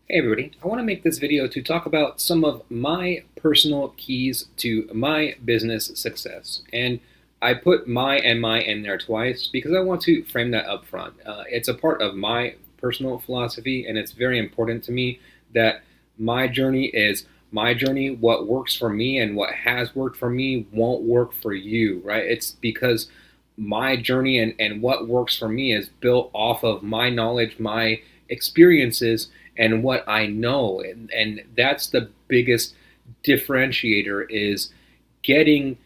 Hey everybody, I want to make this video to talk about some of my personal keys to my business success. And I put my and my in there twice because I want to frame that up front. It's a part of my personal philosophy, and it's very important to me that my journey is my journey. What works for me and what has worked for me won't work for you, right? It's because my journey and what works for me is built off of my knowledge, my experiences, and what I know. And that's the biggest differentiator is getting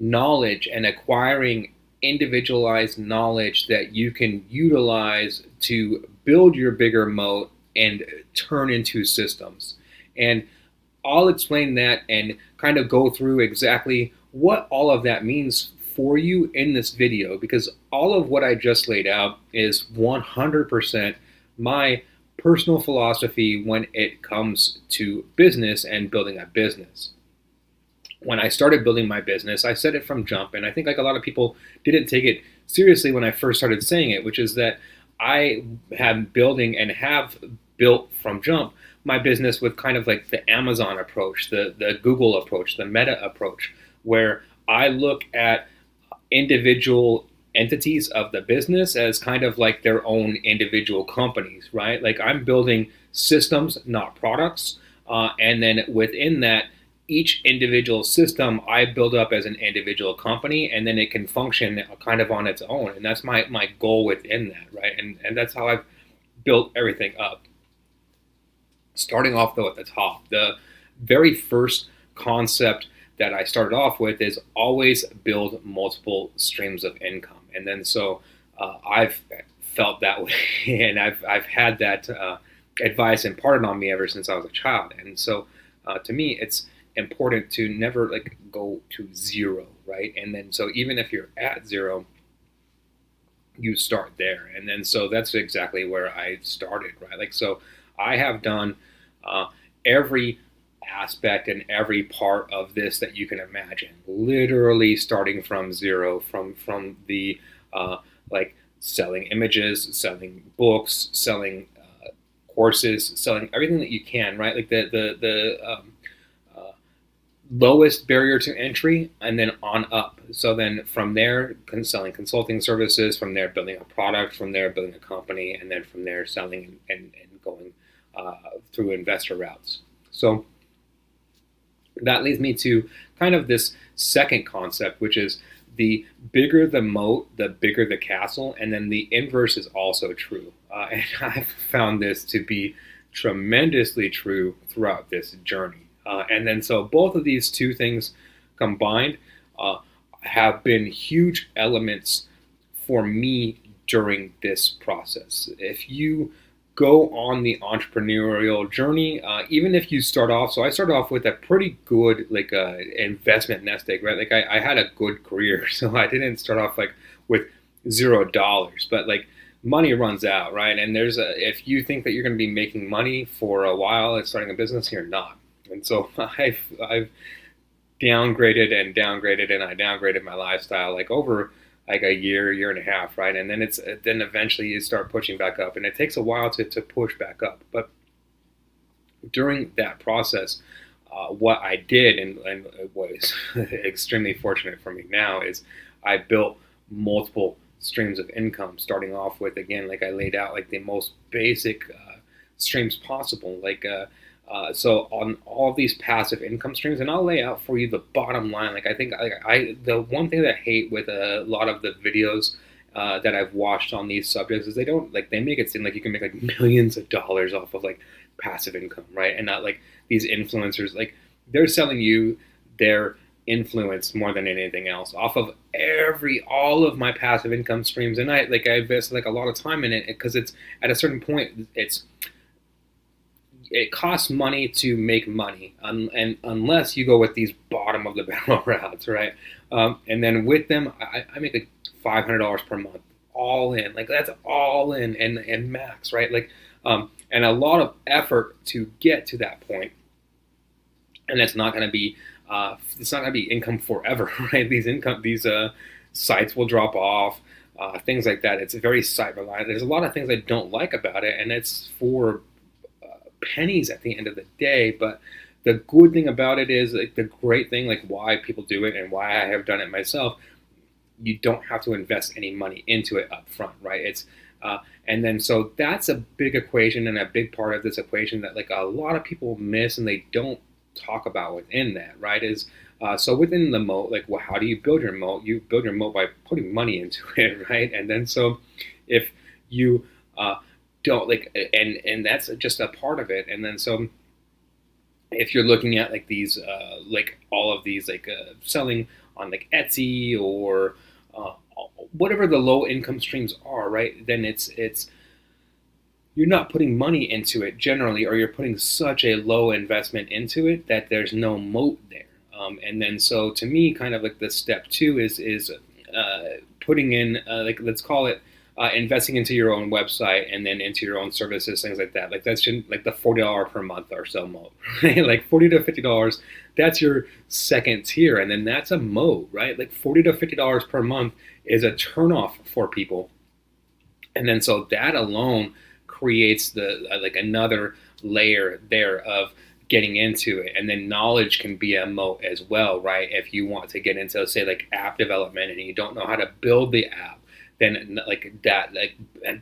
knowledge and acquiring individualized knowledge that you can utilize to build your bigger moat and turn into systems. And I'll explain that and kind of go through exactly what all of that means for you in this video, because all of what I just laid out is 100% my personal philosophy when it comes to business and building a business. When I started building my business, I said it from jump, and I think like a lot of people didn't take it seriously when I first started saying it, which is that I have building and have built from jump my business with kind of like the Amazon approach, the Google approach, the Meta approach, where I look at individual entities of the business as kind of like their own individual companies, right? Like I'm building systems, not products. And then within that, each individual system I build up as an individual company, and then it can function kind of on its own. And that's my goal within that, right? And that's how I've built everything up. Starting off though at the top, the very first concept that I started off with is always build multiple streams of income. And then I've felt that way, and I've had that advice imparted on me ever since I was a child. And so to me, it's important to never like go to zero, right? And then so even if you're at zero, you start there. And then so that's exactly where I started, right? Like so I have done every aspect and every part of this that you can imagine, literally starting from zero, from the like selling images, selling books, selling courses, selling everything that you can, right? Like the lowest barrier to entry, and then on up. So then from there, selling consulting services, from there building a product, from there building a company, and then from there selling and going through investor routes. So that leads me to kind of this second concept, which is the bigger the moat, the bigger the castle. And then the inverse is also true. And I've found this to be tremendously true throughout this journey. And then so both of these two things combined have been huge elements for me during this process. If you go on the entrepreneurial journey, even if you start off, so I started off with a pretty good like investment nest egg, right? Like I had a good career, so I didn't start off like with $0, but like money runs out, right? And if you think that you're going to be making money for a while at starting a business, you're not. And so I've downgraded and downgraded, and I downgraded my lifestyle like over like a year and a half, right? And then eventually you start pushing back up, and it takes a while to push back up. But during that process, what I did, and what is extremely fortunate for me now, is I built multiple streams of income, starting off with, again, like I laid out, like the most basic streams possible, so on all of these passive income streams, and I'll lay out for you the bottom line. Like I think the one thing that I hate with a lot of the videos that I've watched on these subjects is they make it seem like you can make like millions of dollars off of like passive income, right? And not like these influencers, like they're selling you their influence more than anything else off of all of my passive income streams. And I invest like a lot of time in it because it's at a certain point it costs money to make money, and unless you go with these bottom of the barrel routes, right? And then with them, I make like $500 per month, all in. Like that's all in and max, right? And a lot of effort to get to that point, and it's not going to be income forever, right? These sites will drop off. Things like that. It's very site reliant. There's a lot of things I don't like about it, and it's for pennies at the end of the day. But the good thing about it is, like, the great thing, like why people do it and why I have done it myself, you don't have to invest any money into it up front, right? And then so that's a big equation and a big part of this equation that like a lot of people miss and they don't talk about within that, right? Is so within the moat, like, well, how do you build your moat? You build your moat by putting money into it, right? And then so if you don't like, and that's just a part of it. And then so if you're looking at like these, like all of these, like selling on like Etsy or whatever the low income streams are, right? Then it's you're not putting money into it generally, or you're putting such a low investment into it that there's no moat there. And then so to me, kind of like the step two is putting in like, let's call it investing into your own website and then into your own services, things like that. Like that's like the $40 per month or so moat, right? Like $40 to $50, that's your second tier, and then that's a moat, right? Like $40 to $50 per month is a turnoff for people, and then so that alone creates the like another layer there of getting into it. And then knowledge can be a moat as well, right? If you want to get into, say, like app development and you don't know how to build the app, then like that, like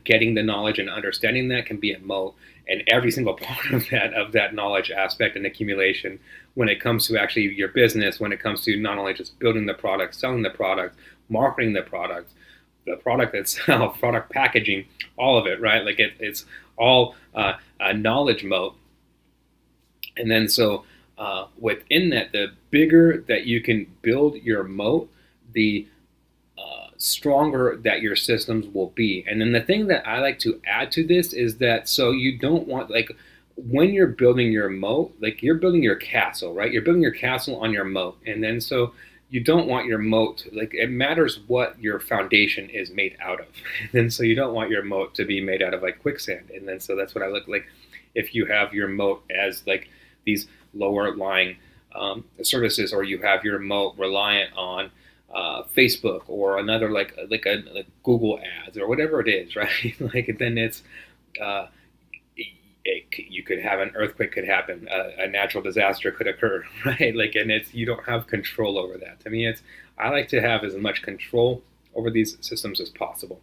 getting the knowledge and understanding that can be a moat. And every single part of that knowledge aspect and accumulation, when it comes to actually your business, when it comes to not only just building the product, selling the product, marketing the product itself, product packaging, all of it, right? Like it's all a knowledge moat. And then so within that, the bigger that you can build your moat, the stronger that your systems will be. And then the thing that I like to add to this is that, so you don't want, like, when you're building your moat, like you're building your castle, right? You're building your castle on your moat. And then so you don't want your moat, like, it matters what your foundation is made out of. And so you don't want your moat to be made out of like quicksand. And then so that's what I look like. If you have your moat as like these lower lying services, or you have your moat reliant on Facebook or another like Google ads or whatever it is, right? Like then it's you could have an earthquake could happen, a natural disaster could occur, right? Like, and it's, you don't have control over that. To me, I like to have as much control over these systems as possible.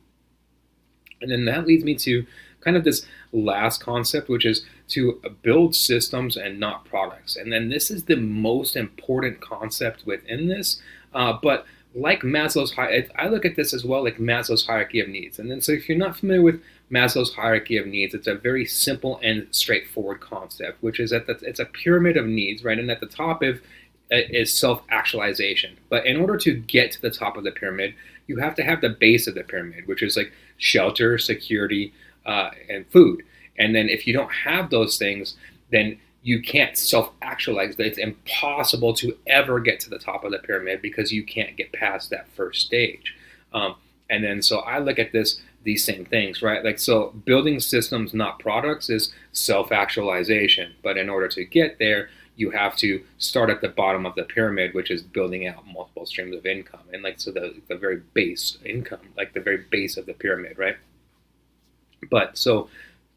And then that leads me to kind of this last concept, which is to build systems and not products. And then this is the most important concept within this. But like Maslow's I look at this as well like Maslow's hierarchy of needs. And then so if you're not familiar with Maslow's hierarchy of needs, it's a very simple and straightforward concept, which is that it's a pyramid of needs, right? And at the top is self-actualization. But in order to get to the top of the pyramid, you have to have the base of the pyramid, which is like shelter, security, and food. And then if you don't have those things, then you can't self-actualize. It's impossible to ever get to the top of the pyramid because you can't get past that first stage. And then so I look at these same things, right? Like, so building systems, not products, is self-actualization. But in order to get there, you have to start at the bottom of the pyramid, which is building out multiple streams of income. And like, so the very base income, like the very base of the pyramid, right? But so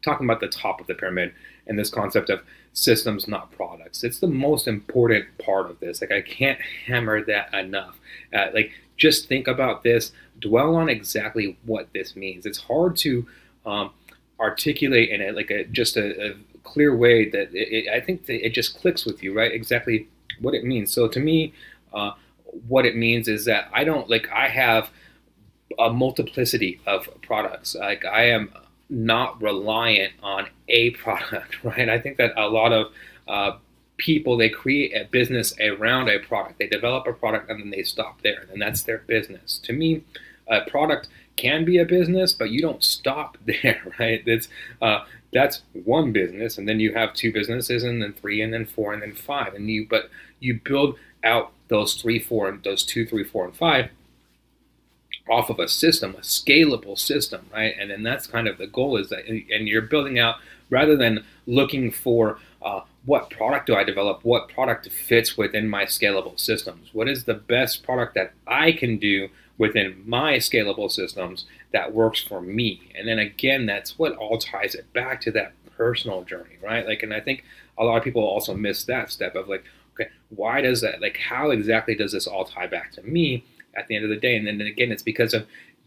talking about the top of the pyramid and this concept of systems, not products, it's the most important part of this. Like, I can't hammer that enough. Like, just think about this, dwell on exactly what this means. It's hard to articulate in it like just a clear way that I think that it just clicks with you, right? Exactly what it means. So to me, what it means is that I have a multiplicity of products. Like, I am not reliant on a product, right? I think that a lot of people, they create a business around a product. They develop a product and then they stop there, and that's their business. To me, a product can be a business, but you don't stop there, right? That's one business, and then you have two businesses, and then three, and then four, and then five, but you build out those 3, 4, and those 2, 3, 4, and 5 off of a system, a scalable system, right? And then that's kind of the goal, is that, and you're building out, rather than looking for what product do I develop, what product fits within my scalable systems, what is the best product that I can do within my scalable systems that works for me. And then again, that's what all ties it back to that personal journey, right? Like, and I think a lot of people also miss that step of like, okay, why does that, like, how exactly does this all tie back to me at the end of the day? And then again, it's because of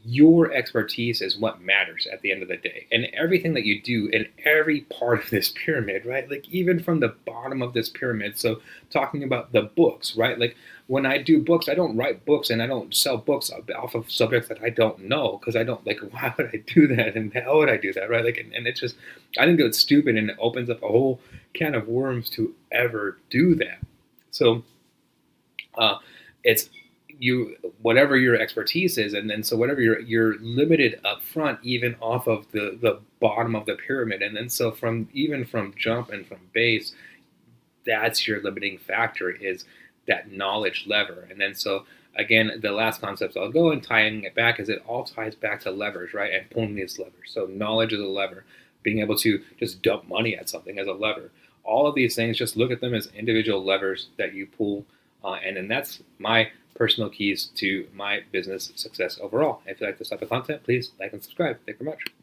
your expertise is what matters at the end of the day. And everything that you do in every part of this pyramid, right? Like even from the bottom of this pyramid. So talking about the books, right? Like when I do books, I don't write books and I don't sell books off of subjects that I don't know, because I don't, like, why would I do that? And how would I do that, right? Like, and it's just, I think it's stupid, and it opens up a whole can of worms to ever do that. So it's you, whatever your expertise is, and then so whatever you're limited up front, even off of the bottom of the pyramid, and then so from even from jump and from base, that's your limiting factor, is that knowledge lever. And then so again, the last concept I'll go and tying it back is it all ties back to levers, right? And pulling these levers. So knowledge is a lever. Being able to just dump money at something as a lever. All of these things, just look at them as individual levers that you pull. And then that's my personal keys to my business success overall. If you like this type of content, please like and subscribe. Thank you very much.